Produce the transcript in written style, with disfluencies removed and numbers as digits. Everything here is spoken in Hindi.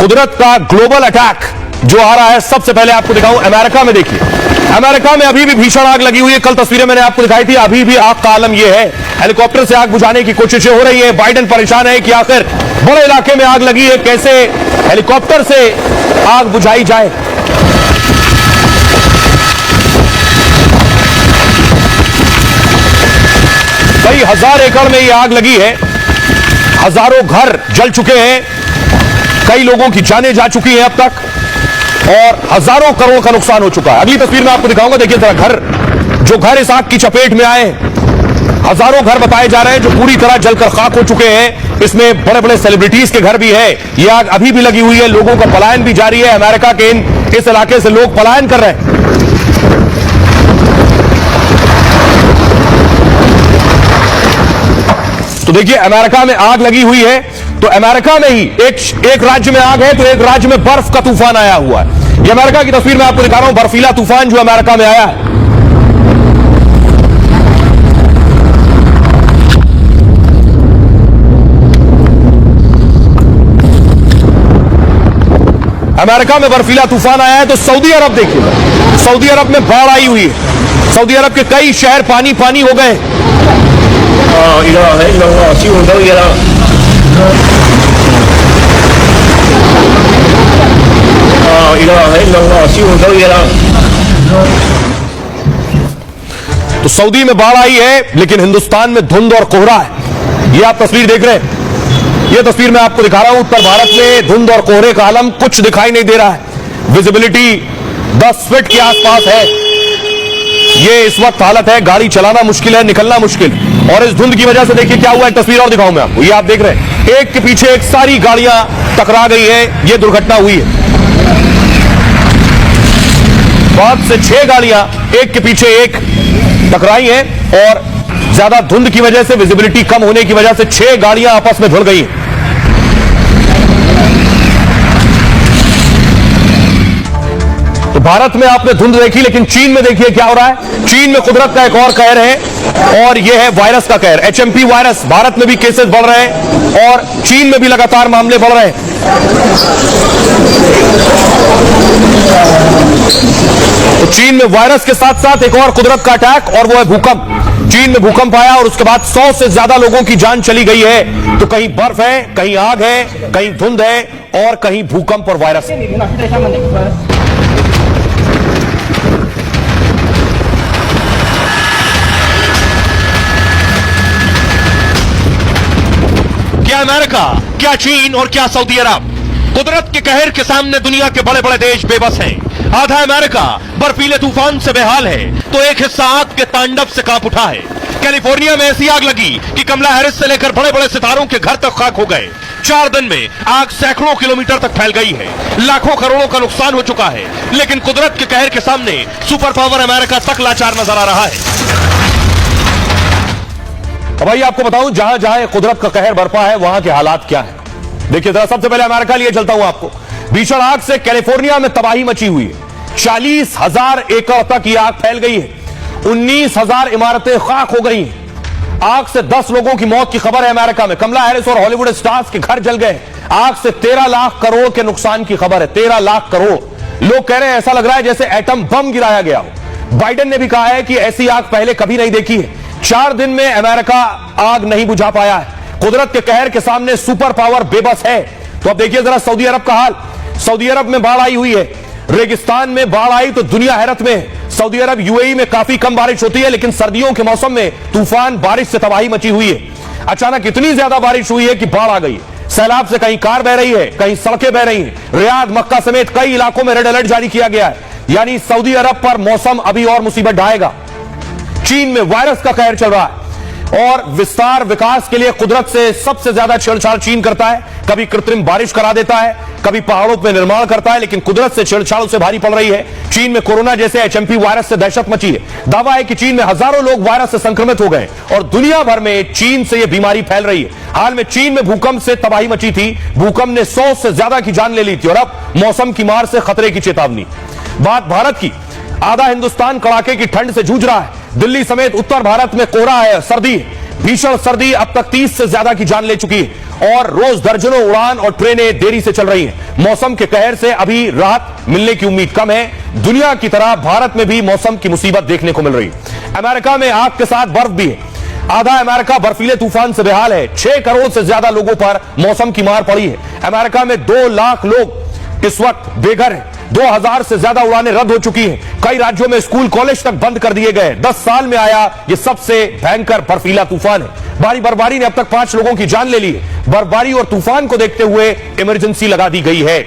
कुदरत का ग्लोबल अटैक जो आ रहा है, सबसे पहले आपको दिखाऊं अमेरिका में। देखिए अमेरिका में अभी भी भीषण आग लगी हुई है। कल तस्वीरें मैंने आपको दिखाई थी, अभी भी आग का आलम यह है। हेलीकॉप्टर से आग बुझाने की कोशिशें हो रही है। बाइडेन परेशान है कि आखिर बड़े इलाके में आग लगी है, कैसे हेलीकॉप्टर से आग बुझाई जाए। कई हजार एकड़ में यह आग लगी है, हजारों घर जल चुके हैं, कई लोगों की जानें जा चुकी हैं अब तक, और हजारों करोड़ का नुकसान हो चुका है। अगली तस्वीर में आपको दिखाऊंगा। देखिए जरा घर, जो घर इस आग की चपेट में आए, हजारों घर बताए जा रहे हैं जो पूरी तरह जलकर खाक हो चुके हैं। इसमें बड़े बड़े सेलिब्रिटीज के घर भी है। यह आग अभी भी लगी हुई है, लोगों का पलायन भी जारी है। अमेरिका के इस इलाके से लोग पलायन कर रहे हैं। तो देखिए अमेरिका में आग लगी हुई है, तो अमेरिका में ही एक राज्य में आग है, तो एक राज्य में बर्फ का तूफान आया हुआ है। ये अमेरिका की तस्वीर मैं आपको दिखा रहा हूं, बर्फीला तूफान जो अमेरिका में आया है। अमेरिका में बर्फीला तूफान आया है। तो सऊदी अरब देखिए, सऊदी अरब में बाढ़ आई हुई है। सऊदी अरब के कई शहर पानी पानी हो गए। तो सऊदी में बाढ़ आई है, लेकिन हिंदुस्तान में धुंध और कोहरा है। ये आप तस्वीर देख रहे हैं, ये तस्वीर मैं आपको दिखा रहा हूं। उत्तर भारत में धुंध और कोहरे का आलम, कुछ दिखाई नहीं दे रहा है। विजिबिलिटी 10 फीट के आसपास है। ये इस वक्त हालत है, गाड़ी चलाना मुश्किल है, निकलना मुश्किल। और इस धुंध की वजह से देखिए क्या हुआ है। तस्वीर और दिखाऊं मैं आपको। ये आप देख रहे हैं, एक के पीछे एक सारी गाड़ियां टकरा गई है। ये दुर्घटना हुई है। 5 से 6 गाड़ियां एक के पीछे एक टकराई हैं, और ज्यादा धुंध की वजह से, विजिबिलिटी कम होने की वजह से 6 गाड़ियां आपस में भिड़ गई हैं। तो भारत में आपने धुंध देखी, लेकिन चीन में देखिए क्या हो रहा है। चीन में कुदरत का एक और कहर है, और यह है वायरस का कहर, HMP वायरस। भारत में भी केसेस बढ़ रहे हैं और चीन में भी लगातार मामले बढ़ रहे हैं। तो चीन में वायरस के साथ साथ एक और कुदरत का अटैक, और वो है भूकंप। चीन में भूकंप आया और उसके बाद 100 से ज्यादा लोगों की जान चली गई है। तो कहीं बर्फ है, कहीं आग है, कहीं धुंध है, और कहीं भूकंप और वायरस है। क्या अमेरिका, क्या चीन और क्या सऊदी अरब? कुदरत के कहर के सामने दुनिया के बड़े बड़े देश बेबस हैं। आधा अमेरिका बर्फीले तूफान से बेहाल है, तो एक हिस्सा आग के तांडव से कांप उठा है। कैलिफोर्निया में ऐसी आग लगी कि कमला हैरिस से लेकर बड़े बड़े सितारों के घर तक खाक हो गए। 4 दिन में आग सैकड़ों किलोमीटर तक फैल गई है। लाखों करोड़ों का नुकसान हो चुका है, लेकिन कुदरत के कहर के सामने सुपर पावर अमेरिका तक लाचार नजर आ रहा है। अब भाई आपको बताऊं, जहां जहां कुदरत का कहर बरपा है, वहां के हालात क्या है। देखिए जरा, सबसे पहले अमेरिका लिए चलता हूं आपको। भीषण आग से कैलिफोर्निया में तबाही मची हुई है। 40,000 एकड़ तक यह आग फैल गई है। 19,000 इमारतें खाक हो गई हैं। आग से 10 लोगों की मौत की खबर है अमेरिका में। कमला हैरिस और हॉलीवुड स्टार्स के घर जल गए। आग से 13 लाख करोड़ के नुकसान की खबर है। 13 लाख करोड़। लोग कह रहे हैं ऐसा लग रहा है जैसे एटम बम गिराया गया हो। बाइडेन ने भी कहा है कि ऐसी आग पहले कभी नहीं देखी है। 4 दिन में अमेरिका आग नहीं बुझा पाया है। कुदरत के कहर के सामने सुपर पावर बेबस है। तो अब देखिए जरा सऊदी अरब का हाल। सऊदी अरब में बाढ़ आई हुई है। रेगिस्तान में बाढ़ आई तो दुनिया हैरत में है। सऊदी अरब UAE में काफी कम बारिश होती है, लेकिन सर्दियों के मौसम में तूफान बारिश से तबाही मची हुई है। अचानक इतनी ज्यादा बारिश हुई है कि बाढ़ आ गई। सैलाब से कहीं कार बह रही है, कहीं सड़कें बह रही हैं। रियाद, मक्का समेत कई इलाकों में रेड अलर्ट जारी किया गया है। यानी सऊदी अरब पर मौसम अभी और मुसीबत ढाएगा। चीन में वायरस का कहर चल रहा है, और विस्तार विकास के लिए कुदरत से सबसे ज्यादा छेड़छाड़ चीन करता है। कभी कृत्रिम बारिश करा देता है, कभी पहाड़ों पर निर्माण करता है, लेकिन कुदरत से छेड़छाड़ उसे भारी पड़ रही है। चीन में कोरोना जैसे HMP वायरस से दहशत मची है। दावा है कि चीन में हजारों लोग वायरस से संक्रमित हो गए, और दुनिया भर में चीन से यह बीमारी फैल रही है। हाल में चीन में भूकंप से तबाही मची थी। भूकंप ने 100 से ज्यादा की जान ले ली थी, और अब मौसम की मार से खतरे की चेतावनी। बात भारत की। आधा हिंदुस्तान कड़ाके की ठंड से जूझ रहा है। दिल्ली समेत उत्तर भारत में कोहरा है, सर्दी है। भीषण सर्दी अब तक 30 से ज्यादा की जान ले चुकी है और रोज दर्जनों उड़ान और ट्रेनें देरी से चल रही हैं। मौसम के कहर से अभी राहत मिलने की उम्मीद कम है। दुनिया की तरह भारत में भी मौसम की मुसीबत देखने को मिल रही है। अमेरिका में आग के साथ बर्फ भी है। आधा अमेरिका बर्फीले तूफान से बेहाल है। 6 करोड़ से ज्यादा लोगों पर मौसम की मार पड़ी है। अमेरिका में 2 लाख लोग इस वक्त बेघर हैं। 2000 से ज्यादा उड़ानें रद्द हो चुकी हैं। कई राज्यों में स्कूल कॉलेज तक बंद कर दिए गए। 10 साल में आया यह सबसे भयंकर बर्फीला तूफान है। भारी बर्फबारी ने अब तक 5 लोगों की जान ले ली है। बर्फबारी और तूफान को देखते हुए इमरजेंसी लगा दी गई है।